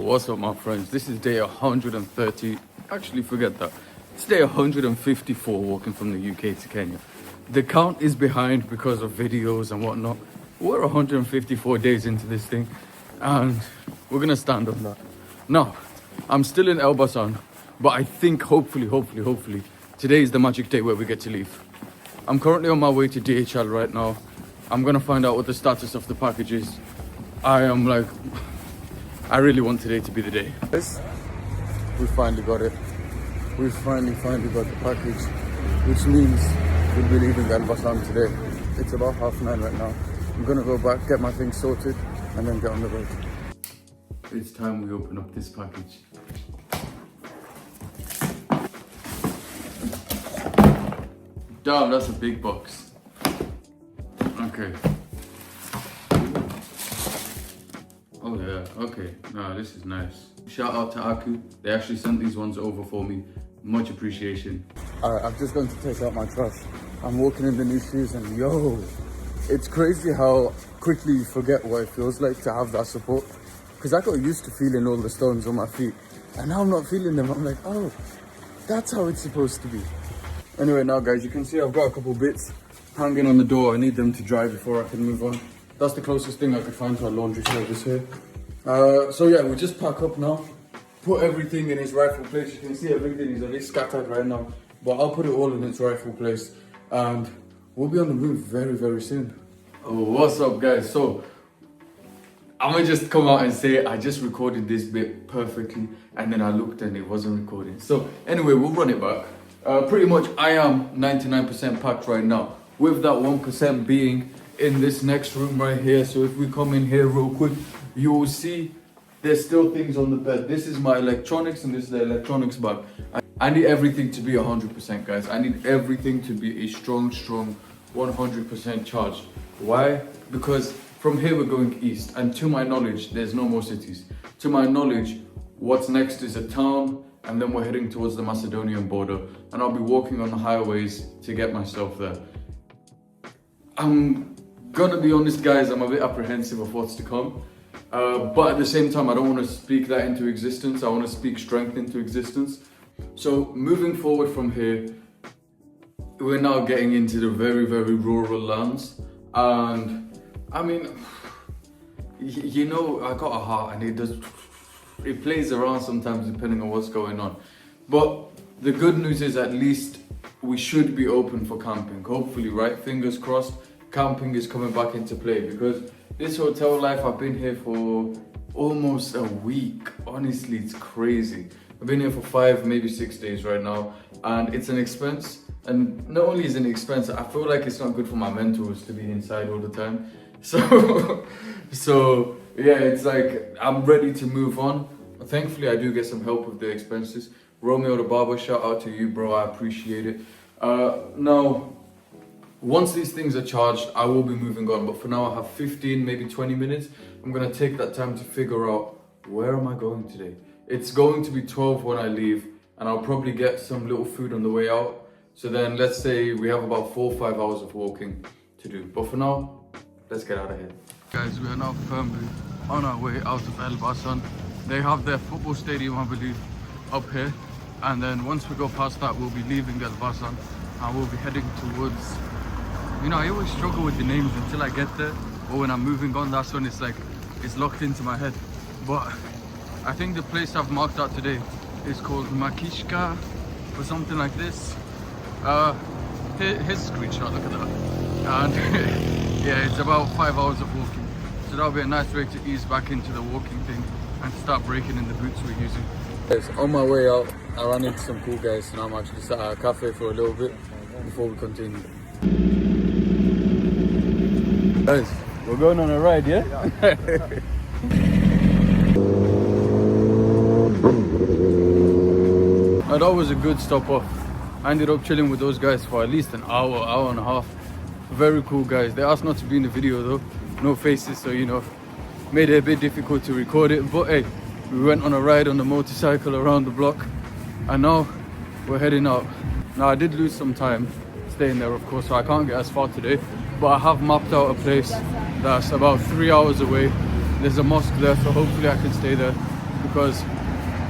What's up, my friends? This is day 130. Actually, forget that. It's day 154 walking from the UK to Kenya. The count is behind because of videos and whatnot. We're 154 days into this thing and we're gonna stand on that. Now, I'm still in Elbasan, but I think hopefully, today is the magic day where we get to leave. I'm currently on my way to DHL right now. I'm gonna find out what the status of the package is. I really want today to be the day. We finally got it. We finally got the package, which means we'll be leaving Elbasan today. It's about 9:30 right now. I'm gonna go back, get my things sorted, and then get on the road. It's time we open up this package. Damn, that's a big box. Okay. Oh yeah, okay. Nah, this is nice. Shout out to Aku. They actually sent these ones over for me. Much appreciation. Alright, I'm just going to take out my trash. I'm walking in the new shoes and yo, it's crazy how quickly you forget what it feels like to have that support. Because I got used to feeling all the stones on my feet and now I'm not feeling them. I'm like, oh, that's how it's supposed to be. Anyway, now guys, you can see I've got a couple bits hanging on the door. I need them to dry before I can move on. That's the closest thing I could find to a laundry service here. So yeah, we just pack up now, put everything in its rightful place. You can see everything is a bit scattered right now, but I'll put it all in its rightful place and we'll be on the move very soon. Oh, what's up guys? So I'm gonna just come out and say I just recorded this bit perfectly and then I looked and it wasn't recording. So anyway, we'll run it back. Pretty much I am 99% packed right now, with that 1% being in this next room right here. So if we come in here real quick, you will see there's still things on the bed. This is my electronics and this is the electronics bag. I need everything to be 100%, guys. I need everything to be a strong 100% charged. Why? Because from here we're going east, and to my knowledge there's no more cities. To my knowledge, what's next is a town, and then we're heading towards the Macedonian border, and I'll be walking on the highways to get myself there. I'm gonna be honest guys, I'm a bit apprehensive of what's to come, but at the same time I don't want to speak that into existence. I want to speak strength into existence. So moving forward from here, we're now getting into the very rural lands, and I mean, you know, I got a heart and it plays around sometimes depending on what's going on, but the good news is at least we should be open for camping, hopefully, right? Fingers crossed. Camping is coming back into play, because this hotel life, I've been here for almost a week. Honestly, it's crazy. I've been here for 5, maybe 6 days right now, and it's an expense. And not only is it an expense, I feel like it's not good for my mentors to be inside all the time. So yeah, it's like I'm ready to move on. Thankfully, I do get some help with the expenses. Romeo the barber, shout out to you, bro. I appreciate it. Now, once these things are charged, I will be moving on. But for now, I have 15, maybe 20 minutes. I'm gonna take that time to figure out, where am I going today? It's going to be 12 when I leave, and I'll probably get some little food on the way out. So then let's say we have about 4 or 5 hours of walking to do. But for now, let's get out of here. Guys, we are now firmly on our way out of Elbasan. They have their football stadium, I believe, up here. And then once we go past that, we'll be leaving Elbasan and we'll be heading towards, you know, I always struggle with the names until I get there, or when I'm moving on, that's when it's like, it's locked into my head. But I think the place I've marked out today is called Makishka or something like this. Here's a screenshot, look at that. And yeah, it's about 5 hours of walking. So that'll be a nice way to ease back into the walking thing and start breaking in the boots we're using. Guys, on my way out, I ran into some cool guys, and I'm actually sat at a cafe for a little bit before we continue. Guys, we're going on a ride, yeah? Now, that was a good stop off. I ended up chilling with those guys for at least an hour and a half. Very cool guys. They asked not to be in the video though, no faces, so you know, made it a bit difficult to record it. But hey, we went on a ride on the motorcycle around the block, and now we're heading out. Now, I did lose some time staying there, of course, so I can't get as far today, but I have mapped out a place that's about 3 hours away. There's a mosque there, so hopefully I can stay there because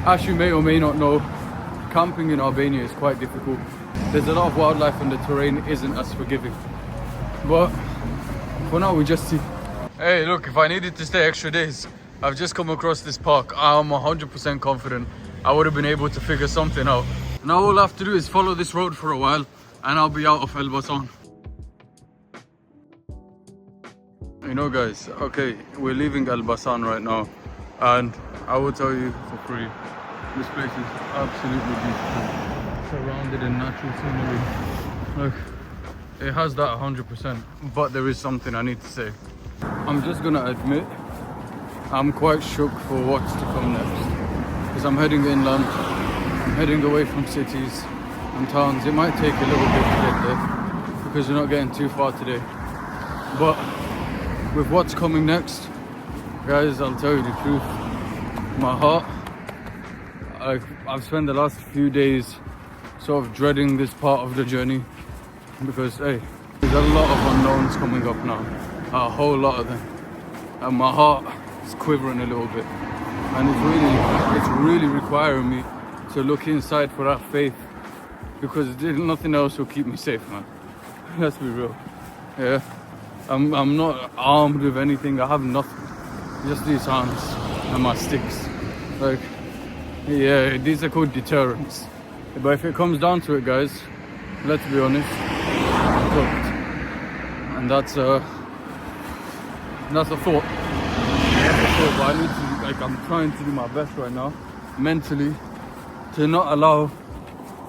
as you may or may not know, camping in Albania is quite difficult. There's a lot of wildlife and the terrain isn't as forgiving. But for now we just see. Hey, look, if I needed to stay extra days, I've just come across this park. I'm 100% confident I would have been able to figure something out. Now all I have to do is follow this road for a while and I'll be out of Elbasan. You know guys, okay, we're leaving Elbasan right now, and I will tell you for free, this place is absolutely beautiful, surrounded in natural scenery. Look, it has that 100%, but there is something I need to say. I'm just gonna admit, I'm quite shook for what's to come next, because I'm heading inland, I'm heading away from cities and towns. It might take a little bit to get there, because we're not getting too far today, but with what's coming next, guys, I'll tell you the truth, my heart, I've spent the last few days sort of dreading this part of the journey, because hey, there's a lot of unknowns coming up now, a whole lot of them, and my heart is quivering a little bit, and it's really requiring me to look inside for that faith, because nothing else will keep me safe, man. Let's be real. Yeah, I'm not armed with anything. I have nothing, just these hands and my sticks. Like, yeah, these are called deterrents. But if it comes down to it, guys, let's be honest, I'm cooked. And that's a thought. But I need to, like, I'm trying to do my best right now, mentally, to not allow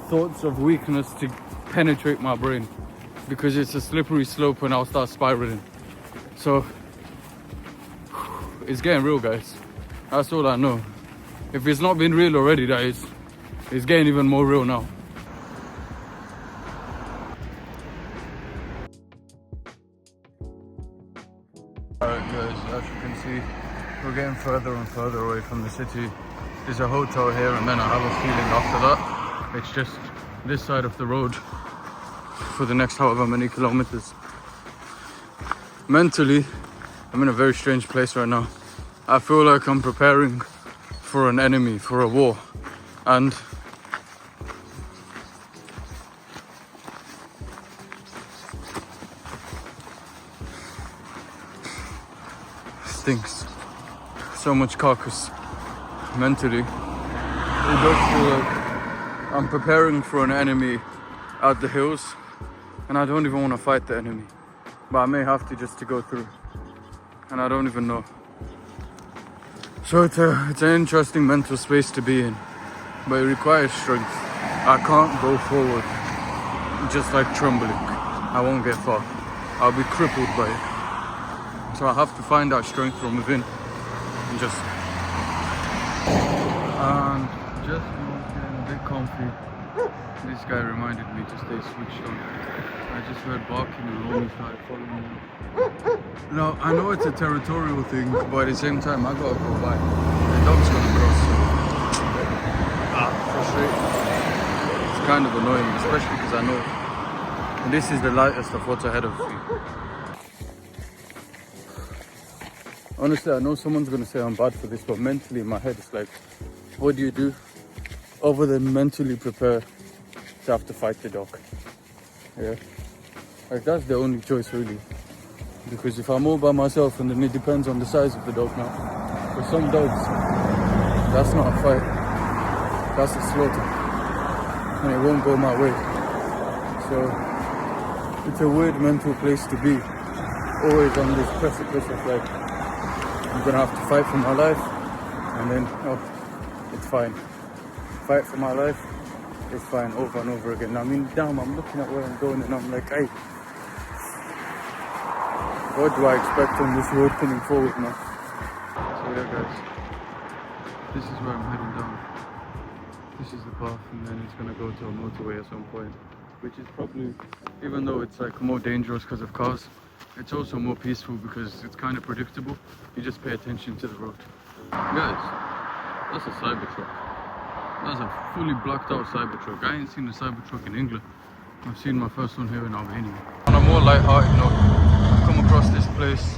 thoughts of weakness to penetrate my brain, because it's a slippery slope and I'll start spiraling. So it's getting real, guys. That's all I know. If it's not been real already, that is, it's getting even more real now. Alright guys, as you can see, we're getting further and further away from the city. There's a hotel here, and then I have a feeling after that it's just this side of the road for the next however many kilometers. Mentally, I'm in a very strange place right now. I feel like I'm preparing for an enemy, for a war, and stinks. So much carcass. Mentally, it does feel like I'm preparing for an enemy out the hills, and I don't even want to fight the enemy, but I may have to just to go through, and I don't even know. So it's an interesting mental space to be in, but it requires strength. I can't go forward just like trembling. I won't get far. I'll be crippled by it. So I have to find that strength from within and just getting a bit comfy. This guy reminded me to stay switched on. I just heard barking and almost started following me. Now, I know it's a territorial thing, but at the same time, I gotta go by. The dog's gonna cross, so frustrating. It's kind of annoying, especially because I know this is the lightest of what's ahead of me. Honestly, I know someone's gonna say I'm bad for this, but mentally in my head, it's like, what do you do other than mentally prepare to have to fight the dog? Yeah, like that's the only choice really, because if I'm all by myself, and then it depends on the size of the dog now. For some dogs, that's not a fight, that's a slaughter, and it won't go my way. So it's a weird mental place to be, always on this precipice of like, I'm gonna have to fight for my life, and then it's fine. Fight for my life, it's fine, over and over again. I mean, damn, I'm looking at where I'm going and I'm like, hey, what do I expect on this road coming forward now? So yeah guys, this is where I'm heading down. This is the path, and then it's gonna go to a motorway at some point, which is probably, even though it's like more dangerous because of cars, it's also more peaceful because it's kind of predictable. You just pay attention to the road. Guys, that's a Cybertruck. That's a fully blacked out Cybertruck. I ain't seen a Cybertruck in England. I've seen my first one here in Albania. On a more light-hearted note, I've come across this place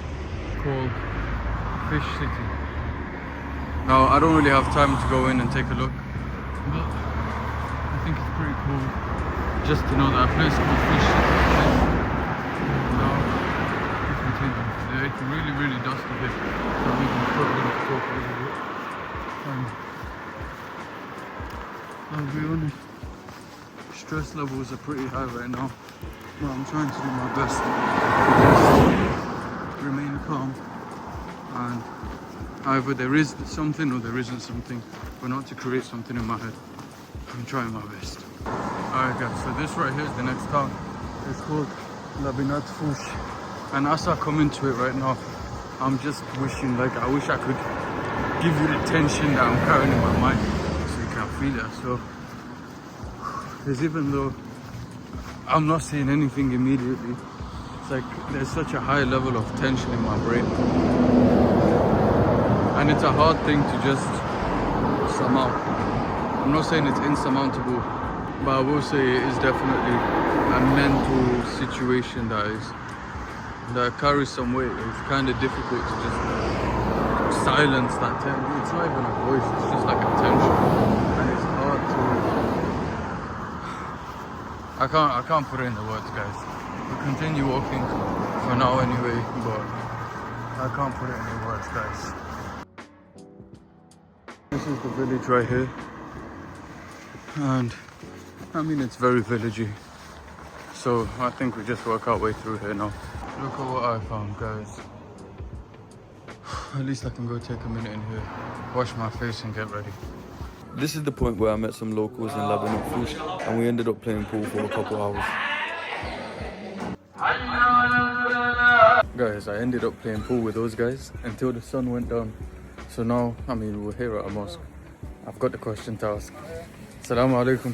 called Fish City. Now, I don't really have time to go in and take a look, but I think it's pretty cool just to know that a place called Fish. Now, we continue. It's really, really dusty here, so I'm even struggling to talk a little bit. I'll be honest, stress levels are pretty high right now, but I'm trying to do my best to remain calm, and either there is something or there isn't something, but not to create something in my head. I'm trying my best. Alright guys, so this right here is the next town. It's called Fush. And as I come into it right now, I'm just wishing, like, I wish I could give you the tension that I'm carrying in my mind so you can feel it. So, because even though I'm not seeing anything immediately, it's like there's such a high level of tension in my brain. And it's a hard thing to just surmount. I'm not saying it's insurmountable, but I will say it is definitely a mental situation that carries some weight. It's kind of difficult to just silence that tension. It's not even a voice, it's just like a tension. And it's hard to... I can't put it in the words, guys. We'll continue walking for now anyway, but I can't put it in the words, guys. This is the village right here, and I mean it's very villagey, so I think we just work our way through here now. Look at what I found, guys. At least I can go take a minute in here, wash my face and get ready. This is the point where I met some locals in Lebanon, and we ended up playing pool for a couple hours. Guys, I ended up playing pool with those guys until the sun went down. So now, I mean, we're here at a mosque. I've got the question to ask. Assalamu alaikum.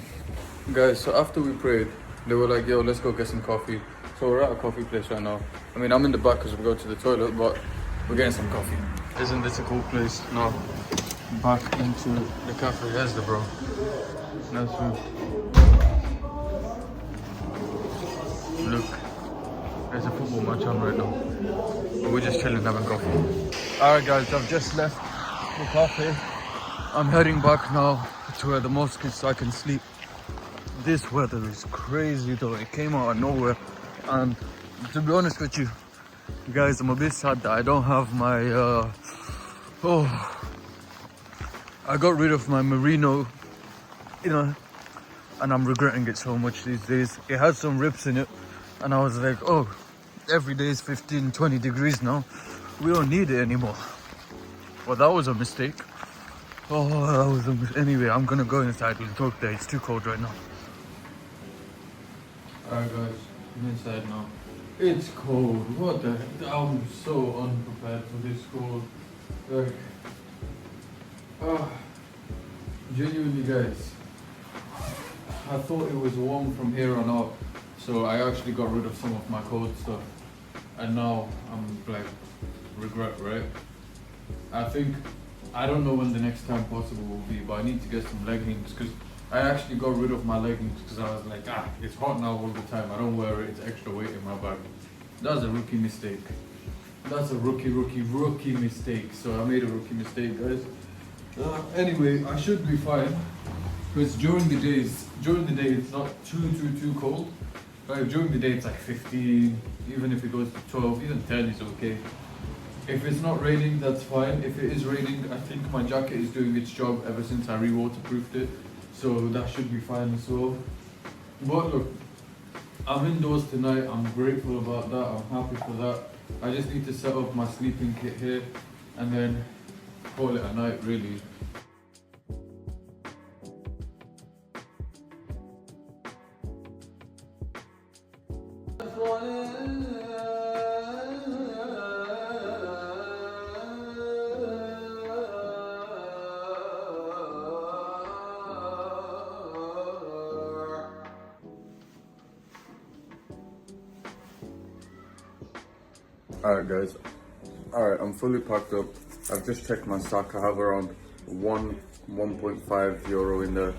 Guys, so after we prayed, they were like, yo, let's go get some coffee. So we're at a coffee place right now. I mean, I'm in the back because we go to the toilet, but we're getting some coffee. Isn't this a cool place? No. Back into the cafe. There's the bro. That's me. Look, there's a football match on right now. But we're just chilling, having coffee. Alright guys, I've just left the cafe. I'm heading back now to where the mosque is so I can sleep. This weather is crazy though, it came out of nowhere. And to be honest with you guys, I'm a bit sad that I don't have my, I got rid of my merino, you know, and I'm regretting it so much these days. It had some rips in it and I was like, oh, every day is 15-20 degrees now. We don't need it anymore. Well, that was a mistake. Oh, that was a mistake. Anyway, I'm gonna go inside and talk there. It's too cold right now. Alright guys, I'm inside now. It's cold. What the heck? I'm so unprepared for this cold. Like, genuinely guys, I thought it was warm from here on out. So I actually got rid of some of my cold stuff. And now I'm like, regret, right? I don't know when the next time possible will be, but I need to get some leggings because I actually got rid of my leggings because I was like, it's hot now all the time. I don't wear it, it's extra weight in my bag. That's a rookie mistake. That's a rookie mistake. So I made a rookie mistake, guys. Anyway, I should be fine because during the day it's not too cold. Like during the day it's like 15, even if it goes to 12, even 10 is okay. If it's not raining, that's fine. If it is raining, I think my jacket is doing its job ever since I re-waterproofed it. So that should be fine as well. But look, I'm indoors tonight. I'm grateful about that. I'm happy for that. I just need to set up my sleeping kit here and then call it a night, really. Alright guys, alright, I'm fully packed up. I've just checked my sack. I have around 1.5 euro in there.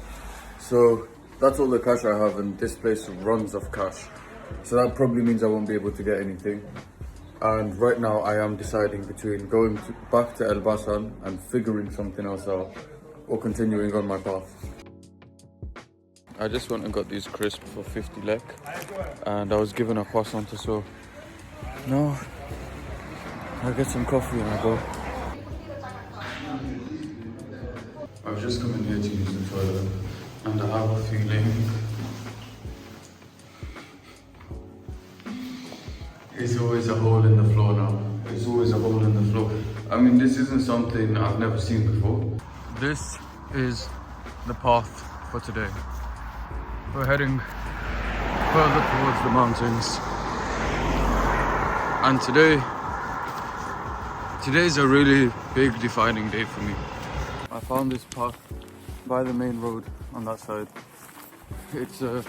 So that's all the cash I have, and this place runs off cash. So that probably means I won't be able to get anything. And right now I am deciding between going back to Elbasan and figuring something else out, or continuing on my path. I just went and got these crisps for 50 lek, and I was given a croissant, so no, I get some coffee and I go. I was just coming here to use the toilet, and I have a feeling there's always a hole in the floor now. There's always a hole in the floor. I mean, this isn't something I've never seen before. This is the path for today. We're heading further towards the mountains. And today's a really big defining day for me. I found this path by the main road on that side. It's a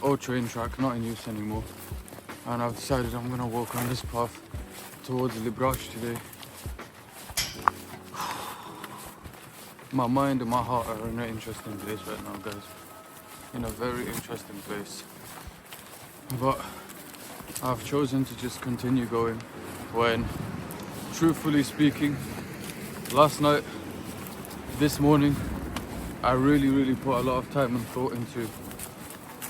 old train track, not in use anymore. And I've decided I'm gonna walk on this path towards Lezardh today. My mind and my heart are in an interesting place right now, guys. In a very interesting place. But I've chosen to just continue going when, truthfully speaking, last night, this morning, I really put a lot of time and thought into,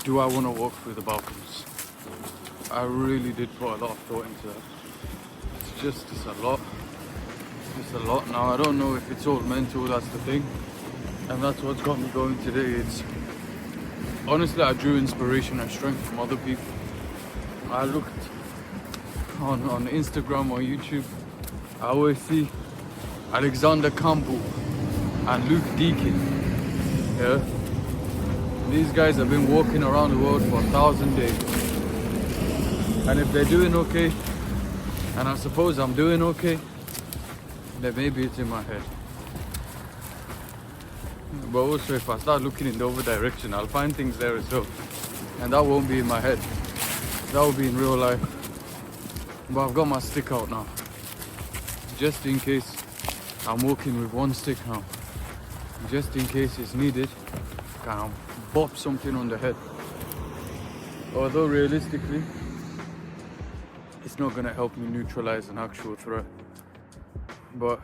do I want to walk through the Balkans? I really did put a lot of thought into that. It's a lot. It's a lot now. I don't know if it's all mental, that's the thing. And that's what's got me going today. It's honestly, I drew inspiration and strength from other people. I looked on Instagram or YouTube. I always see Alexander Campbell and Luke Deakin. Yeah? These guys have been walking around the world for 1,000 days. And if they're doing okay, and I suppose I'm doing okay, then maybe it's in my head. But also, if I start looking in the other direction, I'll find things there as well. And that won't be in my head. That will be in real life. But I've got my stick out now. Just in case I'm walking with one stick now. Just in case it's needed, I can bop something on the head. Although realistically, it's not going to help me neutralize an actual threat. But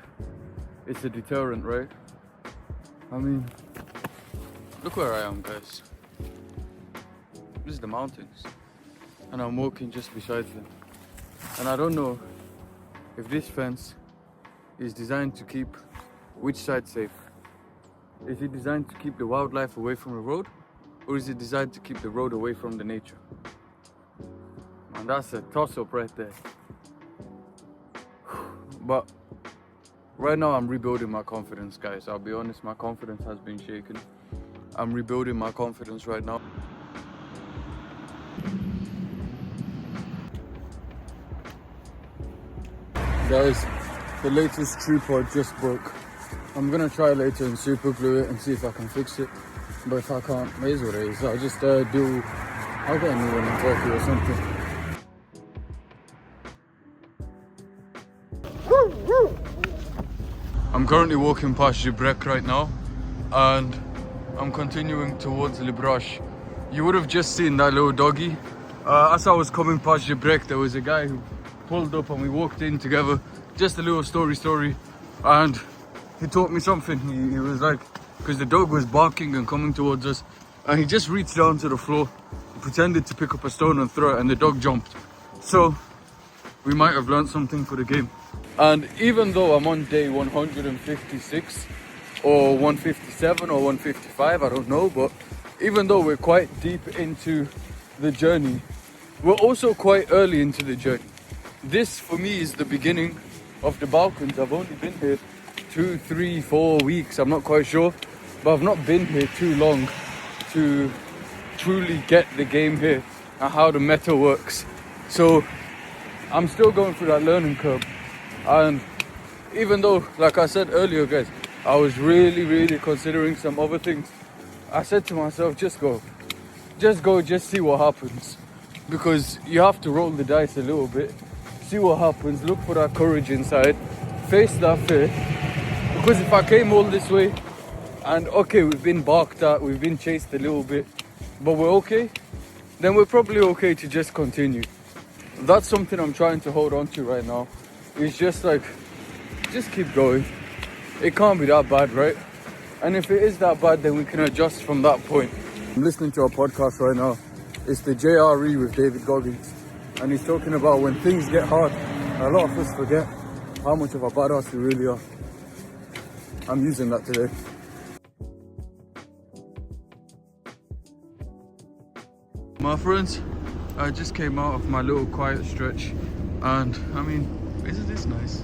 it's a deterrent, right? I mean, look where I am, guys. This is the mountains. And I'm walking just beside them. And I don't know if this fence is designed to keep which side safe. Is it designed to keep the wildlife away from the road? Or is it designed to keep the road away from the nature? And that's a toss-up right there. But right now I'm rebuilding my confidence, guys. I'll be honest, my confidence has been shaken. I'm rebuilding my confidence right now. Guys, the latest tripod just broke. I'm gonna try later and super glue it and see if I can fix it. But if I can't, it is what it is. I'll just I'll get a new one in Turkey or something. I'm currently walking past Gibrek right now, and I'm continuing towards Lezardh. You would have just seen that little doggy. As I was coming past Gibrek, there was a guy who pulled up and we walked in together. Just a little story, and he taught me something. He was like, because the dog was barking and coming towards us, and he just reached down to the floor, pretended to pick up a stone and throw it, and the dog jumped. So we might have learned something for the game. And even though I'm on day 156 or 157 or 155, I don't know, but even though we're quite deep into the journey, we're also quite early into the journey. This for me is the beginning of the Balkans. I've only been here 2, 3, 4 weeks, I'm not quite sure, but I've not been here too long to truly get the game here and how the meta works. So I'm still going through that learning curve. And even though, like I said earlier, guys, I was really considering some other things, I said to myself, just go, just see what happens. Because you have to roll the dice a little bit, see what happens, look for that courage inside, face that fear. Because if I came all this way and okay, we've been barked at, we've been chased a little bit, but we're okay, then we're probably okay to just continue. That's something I'm trying to hold on to right now. It's just like, just keep going. It can't be that bad, right? And if it is that bad, then we can adjust from that point. I'm listening to a podcast right now. It's the JRE with David Goggins. And he's talking about when things get hard, a lot of us forget how much of a badass we really are. I'm using that today. My friends, I just came out of my little quiet stretch. And I mean, isn't this nice?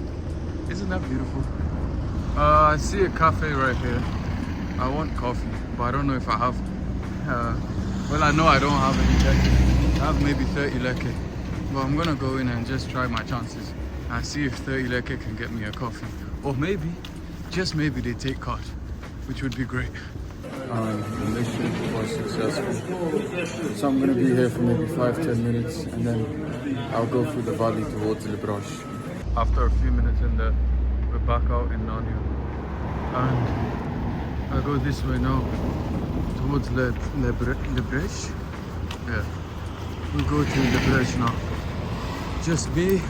Isn't that beautiful? I see a cafe right here. I want coffee, but I don't know if I have. Well, I know I don't have any leke. I have maybe 30 leke. But I'm gonna go in and just try my chances and see if 30 leke can get me a coffee. Or maybe, just maybe they take card, which would be great. The mission was successful. So I'm gonna be here for maybe 5-10 minutes and then I'll go through the valley towards Lezardh. After a few minutes in there, we're back out in Narnia. And I go this way now towards Lezardh. Yeah, we go to Lezardh now. Just me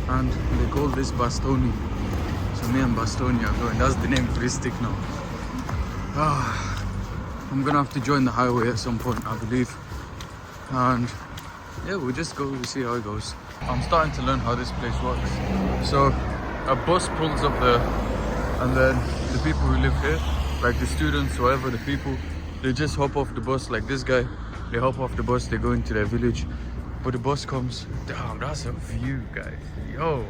and they call this Bastoni. So me and Bastoni are going. That's the name for this stick now. I'm gonna have to join the highway at some point, I believe. And yeah, we'll just go, we'll see how it goes. I'm starting to learn how this place works. So a bus pulls up there, and then the people who live here, like the students, whatever the people, they just hop off the bus. Like this guy, they hop off the bus, they go into their village. But the bus comes. Damn, that's a view, guys. Yo,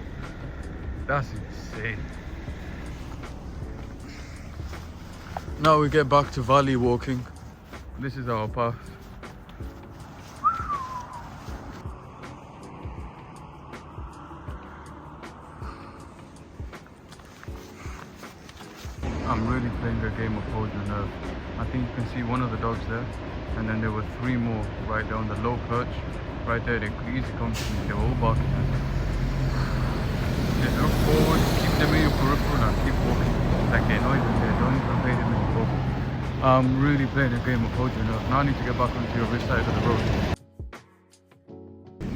that's insane. Now we get back to valley walking. This is our path. I'm really playing a game of hold your nerve. I think you can see one of the dogs there, and then there were 3 more right there on the low perch. Right there, they could easily come to me. They were all barking at me. Just look forward, keep them in your peripheral and keep walking. Like they're not even there, don't even pay them any focus. I'm really playing a game of hold your nerve. Now I need to get back onto your side of the road.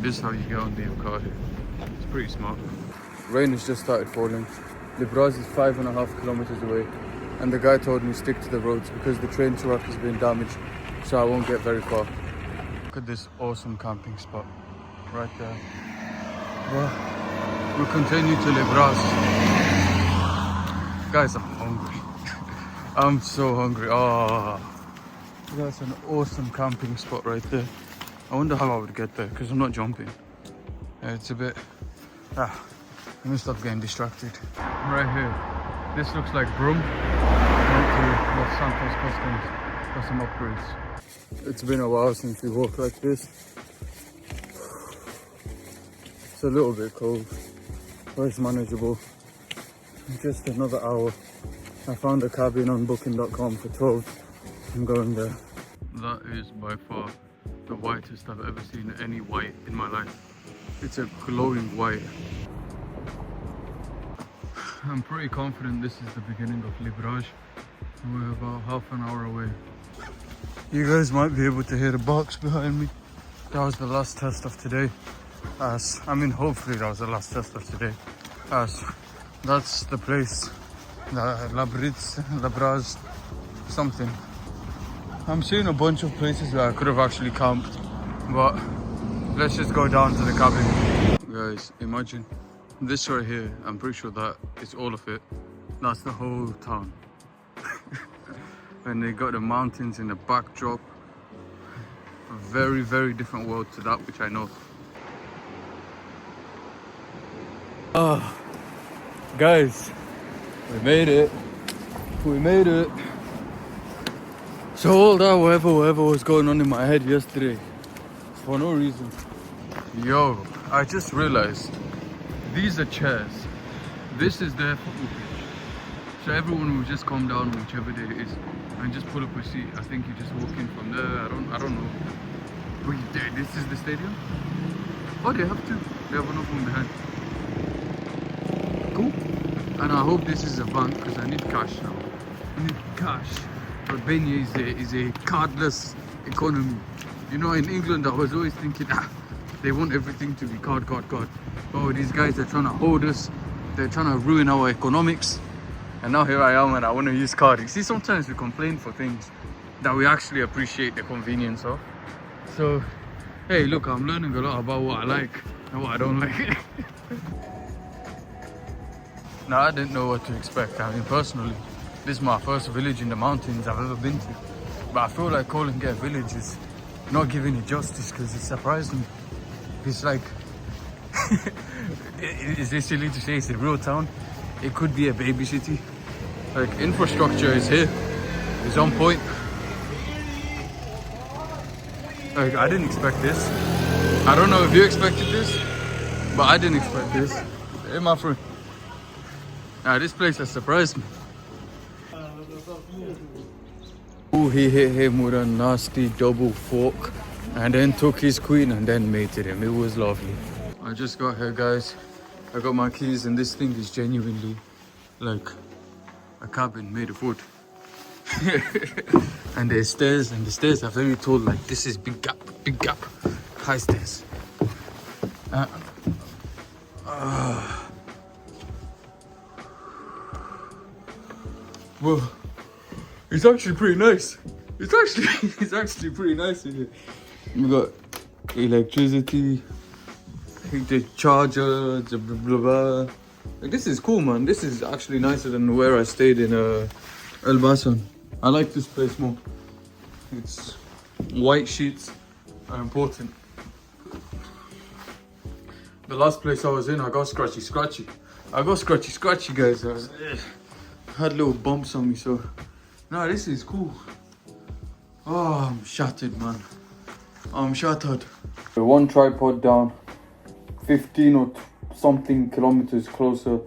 This is how you get onto your car here. It's pretty smart. Rain has just started falling. Lezardh is 5.5 kilometers away. And the guy told me stick to the roads because the train track has been damaged. So I won't get very far. Look at this awesome camping spot right there. Well, we'll continue to Lezardh. Guys, I'm hungry. I'm so hungry. Oh, that's an awesome camping spot right there. I wonder how I would get there because I'm not jumping. It's a bit... let me stop getting distracted. Right here, this looks like Brum. Went to Los Santos Customs for some upgrades. It's been a while since we walked like this. It's a little bit cold, but it's manageable. Just another hour. I found a cabin on booking.com for 12. I'm going there. That is by far the whitest I've ever seen any white in my life. It's a glowing white. I'm pretty confident this is the beginning of Lezardh. We're about half an hour away. You guys might be able to hear the barks behind me. That was the last test of today. Hopefully that was the last test of today. That's the place. Lezardh, something. I'm seeing a bunch of places where I could have actually camped, but let's just go down to the cabin. Guys, imagine this right here. I'm pretty sure that is all of it. That's the whole town. And they got the mountains in the backdrop. A very, very different world to that which I know. Guys, we made it. We made it. So all that whatever was going on in my head yesterday, for no reason. Yo, I just realized these are chairs. This is their football pitch. So everyone will just come down whichever day it is and just pull up a seat. I think you just walk in from there. I don't know. Wait, this is the stadium? Oh, they have two. They have another one behind. Cool. And I hope this is a bank because I need cash now. I need cash. Albania is a cardless economy. You know, in England I was always thinking, They want everything to be card. Oh, these guys are trying to hold us. They're trying to ruin our economics. And now here I am and I want to use card. You see, sometimes we complain for things that we actually appreciate the convenience of. So, hey, look, I'm learning a lot about what I like and what I don't like. Now, I didn't know what to expect. I mean, personally, this is my first village in the mountains I've ever been to. But I feel like calling it a village is not giving it justice because it surprised me. It's like, is it silly to say it's a real town? It could be a baby city. Like, infrastructure is here. It's on point. Like, I didn't expect this. I don't know if you expected this, but I didn't expect this. Hey, my friend. This place has surprised me. Oh, he hit him with a nasty double fork and then took his queen and then mated him. It was lovely. I just got here, guys. I got my keys and this thing is genuinely like a cabin made of wood. And there's stairs, and the stairs are very tall. Like, this is big gap, high stairs. Well, it's actually pretty nice. It's actually pretty nice in here. We got electricity, the charger, the blah blah blah. Like, this is cool, man. This is actually nicer than where I stayed in Elbasan. I like this place more. It's white sheets are important. The last place I was in, I got scratchy. I got scratchy, guys. I had little bumps on me, so no, this is cool. Oh, I'm shattered, man. I'm shattered. One tripod down, 15 or something kilometers closer.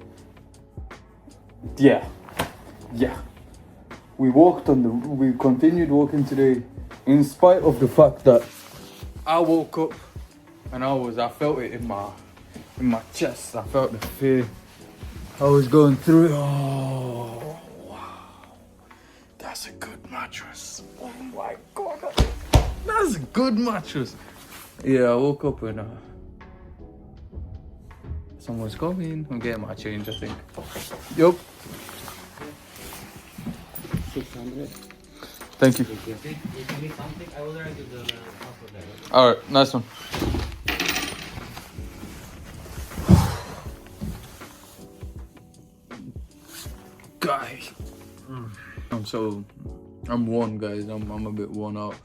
Yeah. We continued walking today, in spite of the fact that I woke up and I felt it in my chest. I felt the fear. I was going through it. Oh, wow. That's a good mattress. Oh my God. That's a good mattress. Yeah, I woke up and someone's coming. I'm getting my change, I think. Yup. 600. Thank you. If you need something, I will write you the password there. Alright, nice one. Guy. I'm worn, guys. I'm a bit worn out.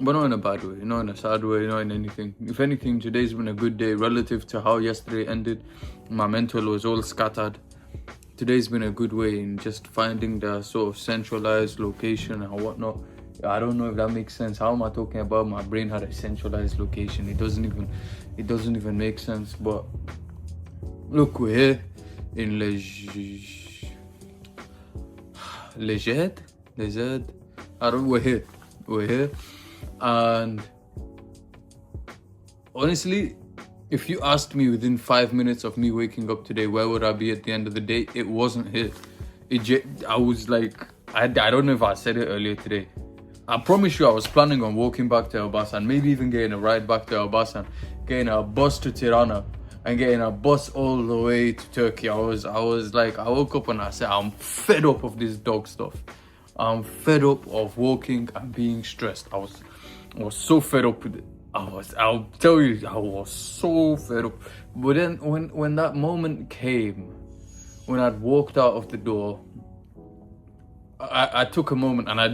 But not in a bad way, not in a sad way, not in anything. If anything, today's been a good day relative to how yesterday ended. My mental was all scattered. Today's been a good way in just finding the sort of centralized location and whatnot. I don't know if that makes sense. How am I talking about my brain had a centralized location? It doesn't even make sense. But look, we're here in Lezardh. We're here. And honestly, if you asked me within 5 minutes of me waking up today, where would I be at the end of the day? It wasn't here. I was like, I don't know if I said it earlier today. I promise you I was planning on walking back to Elbasan, maybe even getting a ride back to Elbasan, getting a bus to Tirana, and getting a bus all the way to Turkey. I was like, I woke up and I said, I'm fed up of this dog stuff. I'm fed up of walking and being stressed. I was so fed up with it. I'll tell you, I was so fed up. But then when that moment came, when I'd walked out of the door, I took a moment and I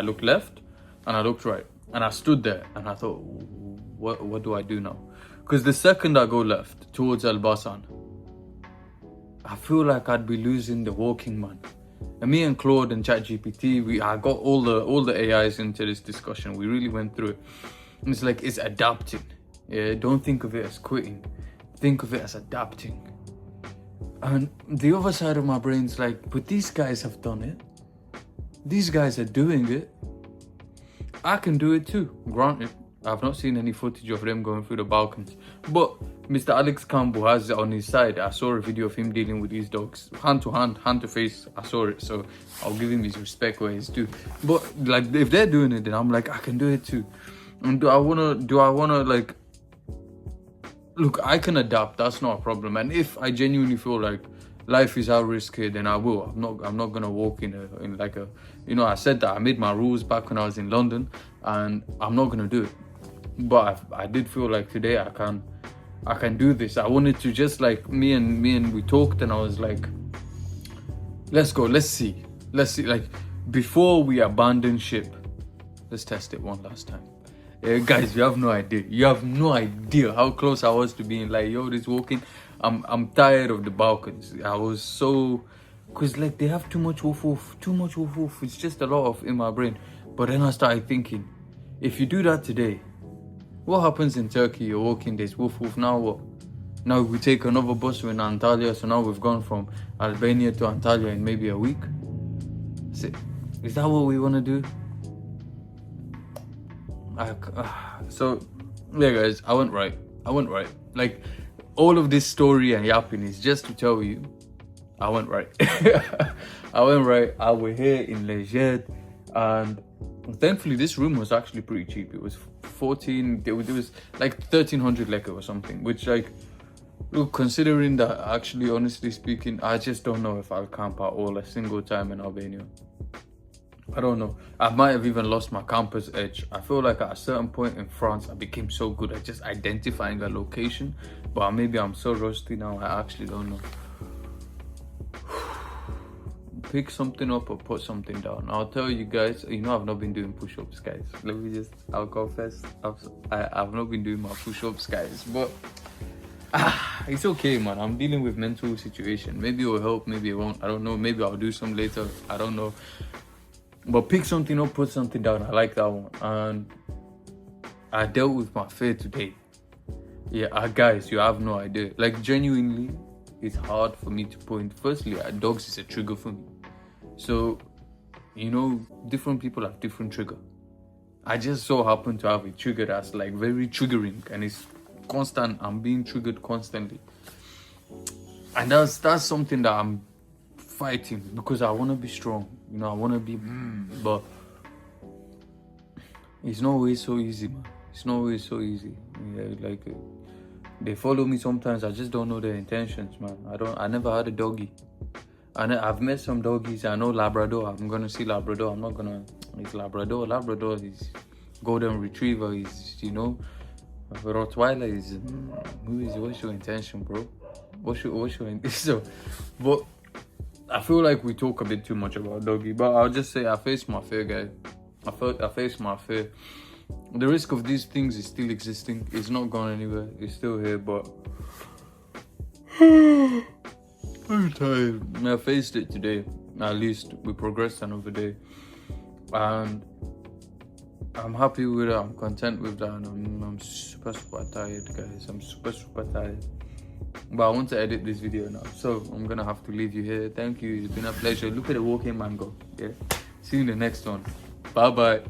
looked left and I looked right. And I stood there and I thought, what do I do now? Because the second I go left towards Elbasan, I feel like I'd be losing the walking, man. And me and Claude and ChatGPT, I got all the AIs into this discussion. We really went through it. And it's like, it's adapting. Yeah, don't think of it as quitting. Think of it as adapting. And the other side of my brain's like, but these guys have done it. These guys are doing it. I can do it too. Granted, I've not seen any footage of them going through the Balkans. But Mr. Alex Campbell has it on his side. I saw a video of him dealing with these dogs. Hand to hand, hand to face. I saw it. So I'll give him his respect where he's due. But like, if they're doing it, then I'm like, I can do it too. And do I wanna like look, I can adapt. That's not a problem. And if I genuinely feel like life is at risk here, then I will. I'm not gonna walk in like a, you know, I said that I made my rules back when I was in London, and I'm not gonna do it. But I did feel like today I can do this. I wanted to, just like me and we talked, and I was like, let's go, let's see, like, before we abandon ship, let's test it one last time. Guys, you have no idea how close I was to being like, yo, this walking, I'm tired of the balconies. I was so, because like they have too much woof. It's just a lot of in my brain. But then I started thinking, if you do that today, what happens in Turkey? You're walking, there's woof. Now what? Now we take another bus in Antalya, so now we've gone from Albania to Antalya in maybe a week. Is that what we want to do? So yeah, guys, I went right. Like, all of this story and yapping is just to tell you I went right. I was here in Lezardh, and thankfully this room was actually pretty cheap. It was 14, there was like 1300 leka or something, which, like, look, considering that, actually, honestly speaking, I just don't know if I'll camp out all a single time in Albania. I don't know. I might have even lost my campus edge. I feel like at a certain point in France, I became so good at just identifying a location. But maybe I'm so rusty now, I actually don't know. Pick something up or put something down. I'll tell you guys, you know, I've not been doing push-ups, guys. I'll confess, I've not been doing my push-ups, guys. But it's okay, man. I'm dealing with mental situation. Maybe it will help, maybe it won't. I don't know. Maybe I'll do some later. I don't know. But pick something up, put something down. I like that one. And I dealt with my fear today. Yeah, guys, you have no idea. Like, genuinely, it's hard for me to point. Firstly, dogs is a trigger for me. So, you know, different people have different trigger. I just so happen to have a trigger that's like very triggering, and it's constant. I'm being triggered constantly. And that's something that I'm fighting, because I want to be strong. You know, I want to be, but it's not always so easy, man. It's not always so easy. Yeah, like, they follow me sometimes. I just don't know their intentions, man. I never had a doggy. I've met some doggies. I know Labrador. I'm gonna see Labrador. I'm not gonna. It's Labrador. Labrador is golden retriever. Is, you know, Rottweiler is. What's your intention, bro? What's your so? But I feel like we talk a bit too much about doggy. But I'll just say I faced my fear, guys. I faced my fear. The risk of these things is still existing. It's not gone anywhere. It's still here, but I'm tired. I faced it today. At least we progressed another day, and I'm happy with it. I'm content with that. And I'm super tired, guys. I'm super tired. But I want to edit this video now, so I'm gonna have to leave you here. Thank you. It's been a pleasure. Look at the walking man go. Yeah. See you in the next one. Bye bye.